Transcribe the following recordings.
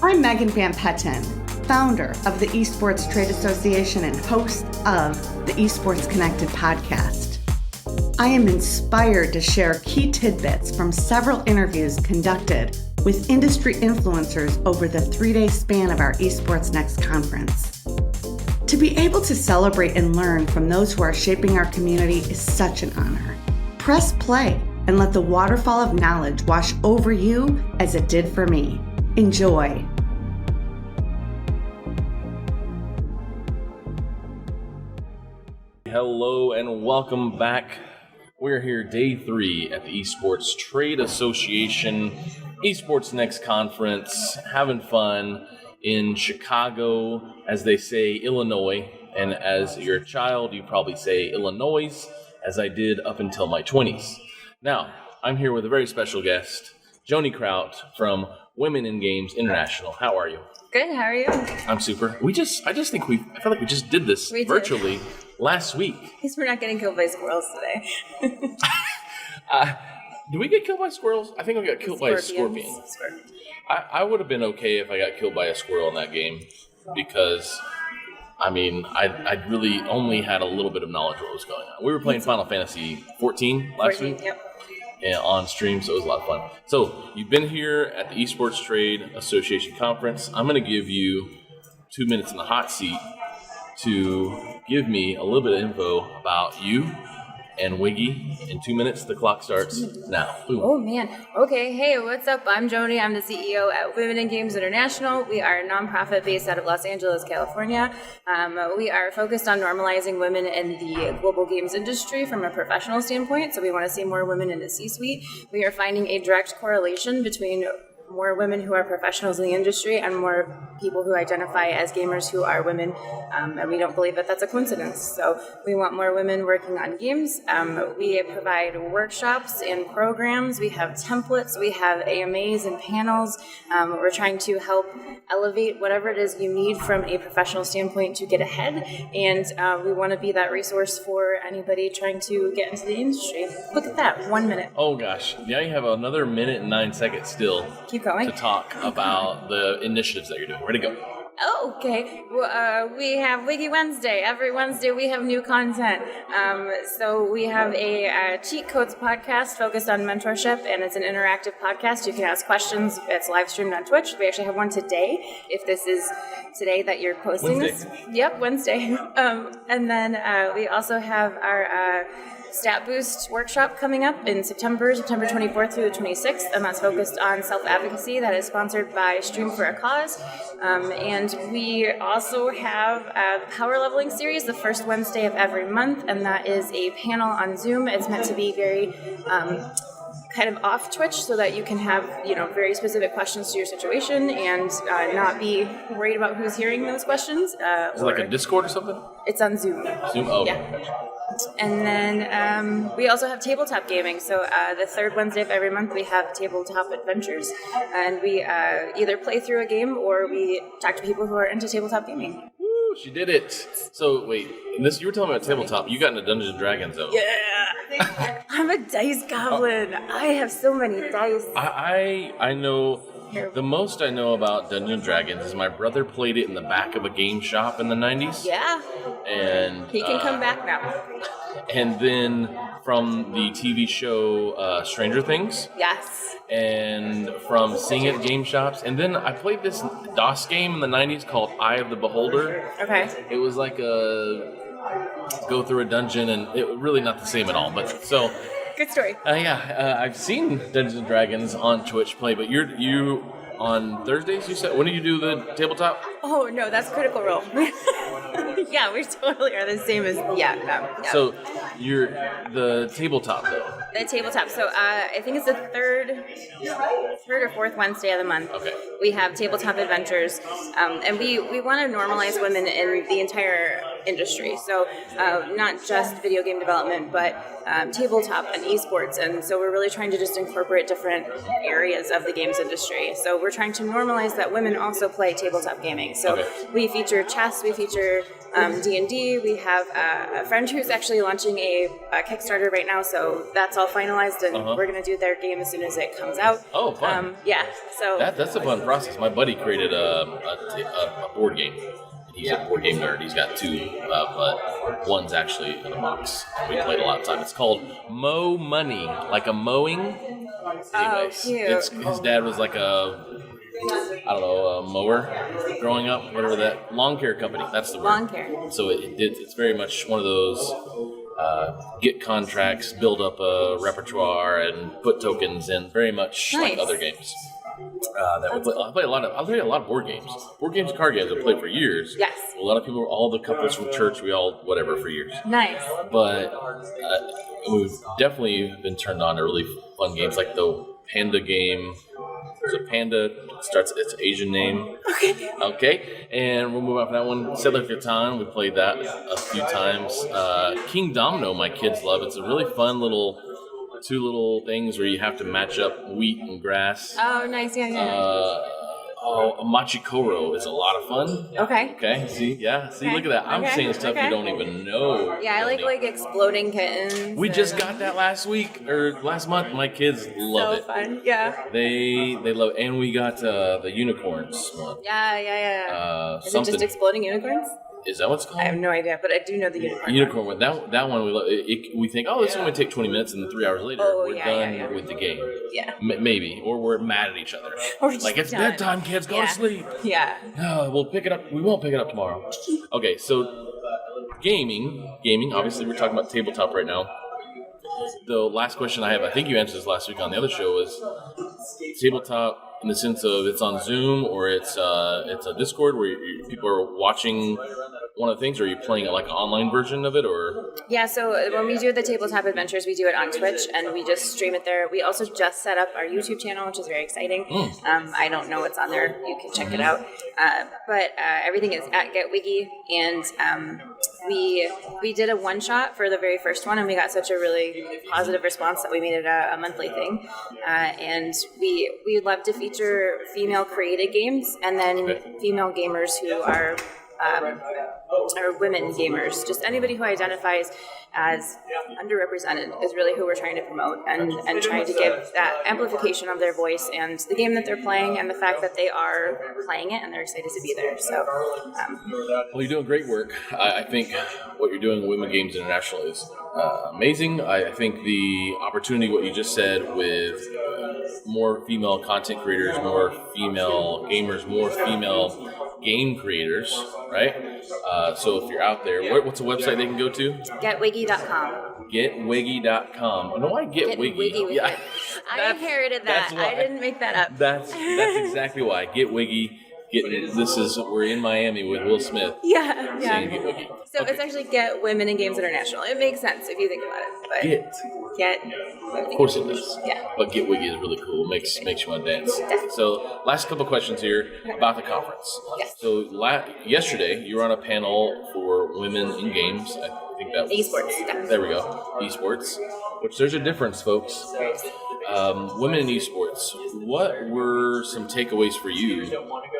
I'm Megan Van Petten, founder of the Esports Trade Association and host of the Esports Connected podcast. I am inspired to share key tidbits from several interviews conducted with industry influencers over the 3-day span of our Esports Next Conference. To be able to celebrate and learn from those who are shaping our community is such an honor. Press play and let the waterfall of knowledge wash over you as it did for me. Enjoy. Hello and welcome back. We're here day 3 at the Esports Trade Association Esports Next Conference, having fun in Chicago, as they say, Illinois. And as you're a child, you probably say Illinois, as I did up until my 20s. Now, I'm here with a very special guest, Joanie Kraut from Women in Games International. How are you? Good, how are you? I'm super. I feel like we just did this virtually last week. At least we're not getting killed by squirrels today. Did we get killed by squirrels? I think we got killed by a scorpion. I would have been okay if I got killed by a squirrel in that game because, I really only had a little bit of knowledge of what was going on. We were playing Final Fantasy 14 last week. Yep. And on stream, so it was a lot of fun. So, you've been here at the Esports Trade Association Conference. I'm going to give you 2 minutes in the hot seat to give me a little bit of info about you and WIGI. In 2 minutes, the clock starts now. Boom. Oh, man. Okay, hey, what's up? I'm Joanie. I'm the CEO at Women in Games International. We are a nonprofit based out of Los Angeles, California. We are focused on normalizing women in the global games industry from a professional standpoint, so we want to see more women in the C-suite. We are finding a direct correlation between more women who are professionals in the industry and more people who identify as gamers who are women, and we don't believe that that's a coincidence. So we want more women working on games. We provide workshops and programs. We have templates. We have AMAs and panels. We're trying to help elevate whatever it is you need from a professional standpoint to get ahead, and we want to be that resource for anybody trying to get into the industry. Look at that, 1 minute. Oh gosh, now you have another minute and 9 seconds still. Keep going. To talk about the initiatives that you're doing. Ready to go. Oh, okay. We have Wiki Wednesday. Every Wednesday we have new content. So we have a Cheat Codes podcast focused on mentorship, and it's an interactive podcast. You can ask questions. It's live streamed on Twitch. We actually have one today, if this is today that you're posting Wednesday. This. Yep, Wednesday. And then we also have our Stat Boost workshop coming up in September 24th through the 26th, and that's focused on self-advocacy. That is sponsored by Stream for a Cause. And we also have the Power Leveling series, the first Wednesday of every month, and that is a panel on Zoom. It's meant to be very kind of off Twitch so that you can have, very specific questions to your situation and not be worried about who's hearing those questions. Is it like a Discord or something? It's on Zoom. Zoom? Oh, yeah. Gotcha. And then we also have tabletop gaming. So the third Wednesday of every month, we have Tabletop Adventures. And we either play through a game or we talk to people who are into tabletop gaming. Woo, she did it. So, wait, you were telling me about tabletop. You got into Dungeons and Dragons, though. Yeah. I'm a dice goblin. I have so many dice. I know... The most I know about Dungeons and Dragons is my brother played it in the back of a game shop in the 90s. Yeah. And he can come back now. And then from the TV show Stranger Things. Yes. And from seeing it at game shops. And then I played this DOS game in the 90s called Eye of the Beholder. Okay. It was like go through a dungeon, and it was really not the same at all. But so... Good story. I've seen Dungeons and Dragons on Twitch play, but you on Thursdays, you said? When do you do the tabletop? Oh, no, that's Critical Role. Yeah, we totally are the same as, yeah. So, you're the tabletop, though? The tabletop. So, I think it's the third or fourth Wednesday of the month. Okay. We have Tabletop Adventures, and we want to normalize women in the entire industry. So, not just video game development, but tabletop and esports. And so we're really trying to just incorporate different areas of the games industry. So we're trying to normalize that women also play tabletop gaming. So we feature chess, we feature D&D. We have a friend who's actually launching a Kickstarter right now, so that's all finalized, and we're going to do their game as soon as it comes out. Oh, fun. Yeah. So that's a fun process. My buddy created a board game. He's a board game nerd. He's got two, but one's actually in a box. We played a lot of time. It's called Mow Money, like a mowing. Anyways, his dad was like a mower growing up, whatever that, lawn care company. That's the word. Lawn care. So it's very much one of those get contracts, build up a repertoire, and put tokens in, very much like other games. That we play. I play a lot of board games. Board games and card games I've played for years. Yes. A lot of people, all the couples from church, we all whatever for years. Nice. But we've definitely been turned on to really fun games like the Panda game. There's a Panda. It's an Asian name. Okay. And we'll move on from that one. Settler Catan, we played that a few times. King Domino, my kids love. It's a really fun two little things where you have to match up wheat and grass. Oh, nice. Yeah. Machikoro is a lot of fun. Okay. See, look at that. I'm saying stuff you don't even know. Yeah, I like exploding kittens. We just got that last month. My kids love it. So fun. Yeah. They love it. And we got the unicorns one. Yeah. Is it just exploding unicorns? Is that what it's called? I have no idea, but I do know the unicorn. Unicorn one. That one we love. We think, this is going to take 20 minutes, and then 3 hours later, we're done with the game. Yeah. Maybe, or we're mad at each other. Or like it's bedtime, kids. Go to sleep. Yeah. We'll pick it up. We won't pick it up tomorrow. Okay, so gaming. Obviously, we're talking about tabletop right now. The last question I have, I think you answered this last week on the other show, was tabletop in the sense of it's on Zoom or it's a Discord where people are watching one of the things, or are you playing like an online version of it, or? Yeah, so when we do the Tabletop Adventures, we do it on Twitch, and we just stream it there. We also just set up our YouTube channel, which is very exciting. I don't know what's on there. You can check it out. But everything is at GetWiggy, and we did a one-shot for the very first one, and we got such a really positive response that we made it a monthly thing. And we love to feature female-created games, and then female gamers who are women gamers. Just anybody who identifies as underrepresented is really who we're trying to promote, and trying to give that amplification of their voice and the game that they're playing, and the fact that they are playing it and they're excited to be there. So, well, you're doing great work. I think what you're doing with Women Games International is amazing. I think the opportunity, what you just said, with more female content creators, more female gamers, more female game creators, right? So if you're out there, what's a website they can go to? GetWiggy.com. GetWiggy.com. You know why GetWiggy? Yeah. I inherited that. I didn't make that up. That's exactly why. GetWiggy. We're in Miami with Will Smith. Yeah. Saying GetWiggy. So it's actually Get Women in Games International. It makes sense if you think about it. But Get. Of course it does. Yeah. But GetWiggy is really cool. Makes you want to dance. Definitely. So last couple questions here about the conference. Yes. So yesterday you were on a panel for women in games. I think that was Esports. Definitely. There we go. Esports. Which there's a difference, folks. Women in esports. What were some takeaways for you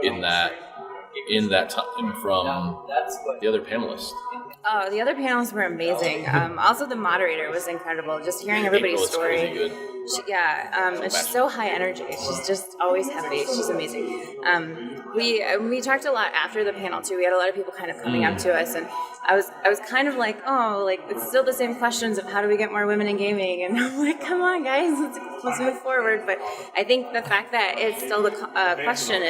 in that time from the other panelists? Oh, the other panels were amazing. Also, the moderator was incredible. Just hearing everybody's story. Good. She's so high energy. She's just always happy. She's amazing. We talked a lot after the panel too. We had a lot of people kind of coming up to us, and I was kind of like, it's still the same questions of how do we get more women in gaming, and I'm like, come on guys, let's move forward. But I think the fact that it's still the question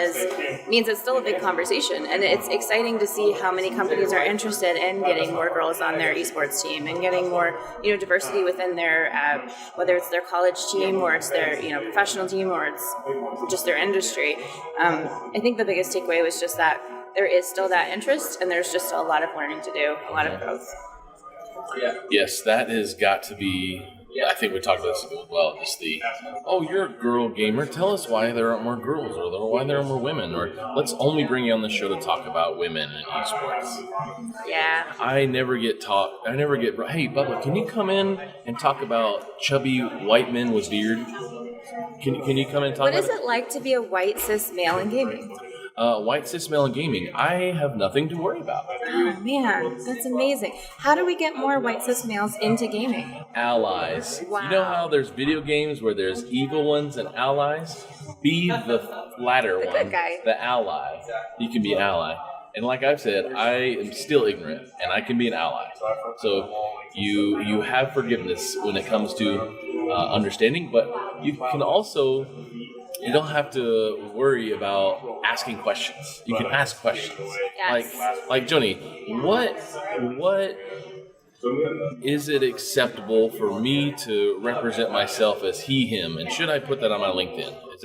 means it's still a big conversation, and it's exciting to see how many companies are interested in getting more girls on their esports team and getting more diversity within their whether it's their college team or it's their professional team or it's just their industry. I think the biggest takeaway was just that there is still that interest, and there's just a lot of learning to do, a lot of growth. Yes, that has got to be. I think we talked about this as well. Just you're a girl gamer. Tell us why there aren't more girls, or why there aren't more women, or let's only bring you on the show to talk about women in esports. Yeah. I never get. Hey, Bubba, can you come in and talk about chubby white men with beard? Can you come in and talk about it? What is it like to be a white cis male in gaming? White cis male in gaming, I have nothing to worry about. Oh, man, that's amazing. How do we get more white cis males into gaming? Allies. Wow. You know how there's video games where there's evil ones and allies? Be the latter The one. good guy. The ally. You can be an ally. And like I've said, I am still ignorant, and I can be an ally. So you have forgiveness when it comes to understanding, but you can also, you don't have to worry about asking questions. You can ask questions. Yes. Like Joanie, what is it acceptable for me to represent myself as he, him, and should I put that on my LinkedIn? Is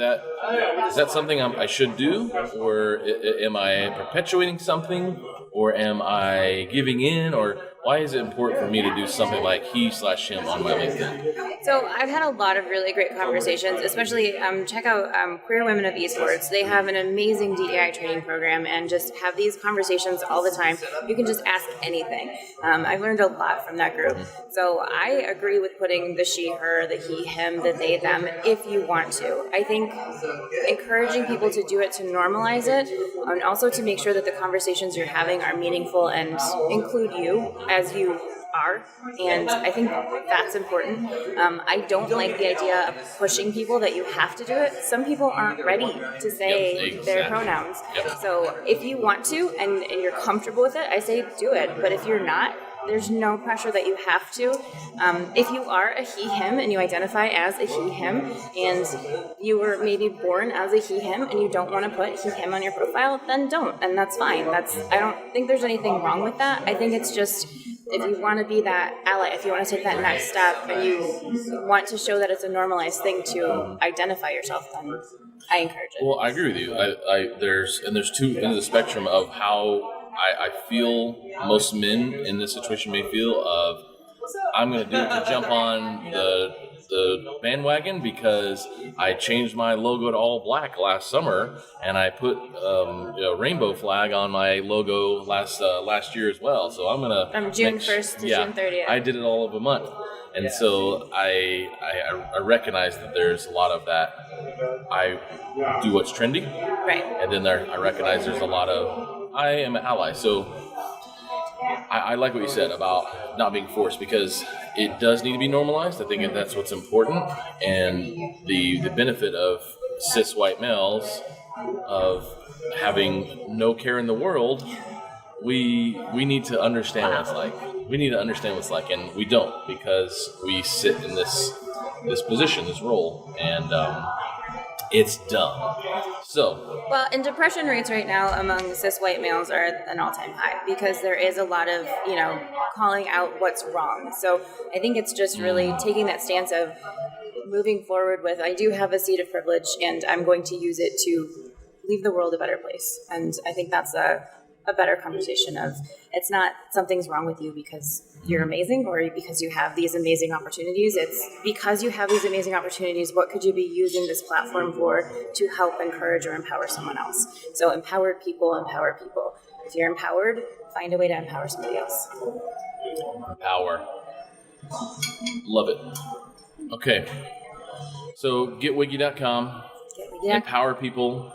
that something I should do, or am I perpetuating something, or am I giving in, or why is it important for me to do something like he/him on my LinkedIn? So I've had a lot of really great conversations, especially check out Queer Women of Esports. They have an amazing DEI training program and just have these conversations all the time. You can just ask anything. I've learned a lot from that group. So I agree with putting the she, her, the he, him, the they, them, if you want to. I think encouraging people to do it, to normalize it, and also to make sure that the conversations you're having are meaningful and include you as you are, and I think that's important. I don't like the idea of pushing people that you have to do it. Some people aren't ready to say their pronouns. So if you want to and you're comfortable with it, I say do it. But if you're not, there's no pressure that you have to. If you are a he, him, and you identify as a he, him, and you were maybe born as a he, him, and you don't want to put he, him on your profile, then don't, and that's fine. I don't think there's anything wrong with that. I think it's just, if you want to be that ally, if you want to take that next step, and you want to show that it's a normalized thing to identify yourself, then I encourage it. Well, I agree with you. There's two ends of the spectrum of how I feel most men in this situation may feel of, I'm going to do it to jump on the bandwagon because I changed my logo to all black last summer, and I put a rainbow flag on my logo last year as well. So I'm gonna from June 1st to June 30th. I did it all of a month, and so I recognize that there's a lot of that. I do what's trendy, right? And then I recognize there's a lot of I am an ally. So I like what you said about not being forced, because it does need to be normalized. I think that's what's important. And the benefit of cis white males of having no care in the world, we need to understand what it's like. We need to understand what it's like, and we don't, because we sit in this position, this role, and it's dumb. Well, and depression rates right now among cis white males are an all-time high, because there is a lot of, calling out what's wrong. So I think it's just really taking that stance of moving forward with, I do have a seat of privilege, and I'm going to use it to leave the world a better place. And I think that's a better conversation of, it's not something's wrong with you because you're amazing or because you have these amazing opportunities. It's because you have these amazing opportunities, what could you be using this platform for to help encourage or empower someone else? So empowered people empower people. If you're empowered, find a way to empower somebody else. Power. Love it. Okay. So GetWiggy.com. Empower people.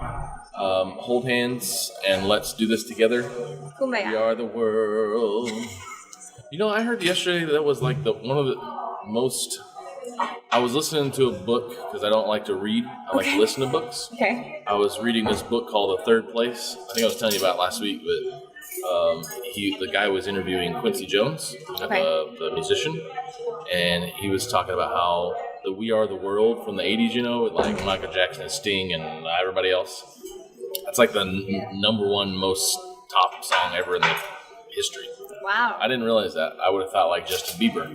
Hold hands and let's do this together. Kumbaya. We are the world. I heard yesterday that was like one of the most. I was listening to a book because I don't like to read. I like to listen to books. Okay. I was reading this book called The Third Place. I think I was telling you about it last week, but the guy was interviewing Quincy Jones, the musician, and he was talking about how the We Are the World from the 80s, with like Michael Jackson and Sting and everybody else. That's like the number one most top song ever in the history. Wow. I didn't realize that. I would have thought like Justin Bieber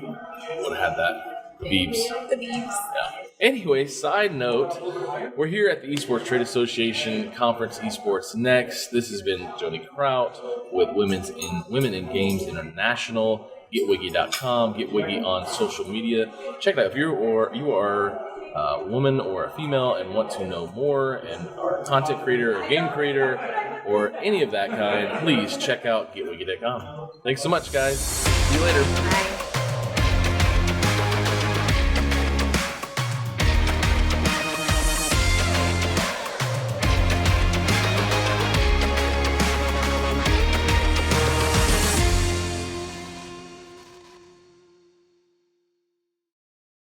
would have had that. The Biebs. Yeah. Anyway, side note, we're here at the Esports Trade Association Conference Esports Next. This has been Joanie Kraut with Women in Games International. GetWiggy.com. GetWiggy on social media. Check it out. If you are a woman or a female and want to know more and are a content creator or game creator or any of that kind, please check out GetWiggy.com. Thanks so much, guys. See you later. Bye.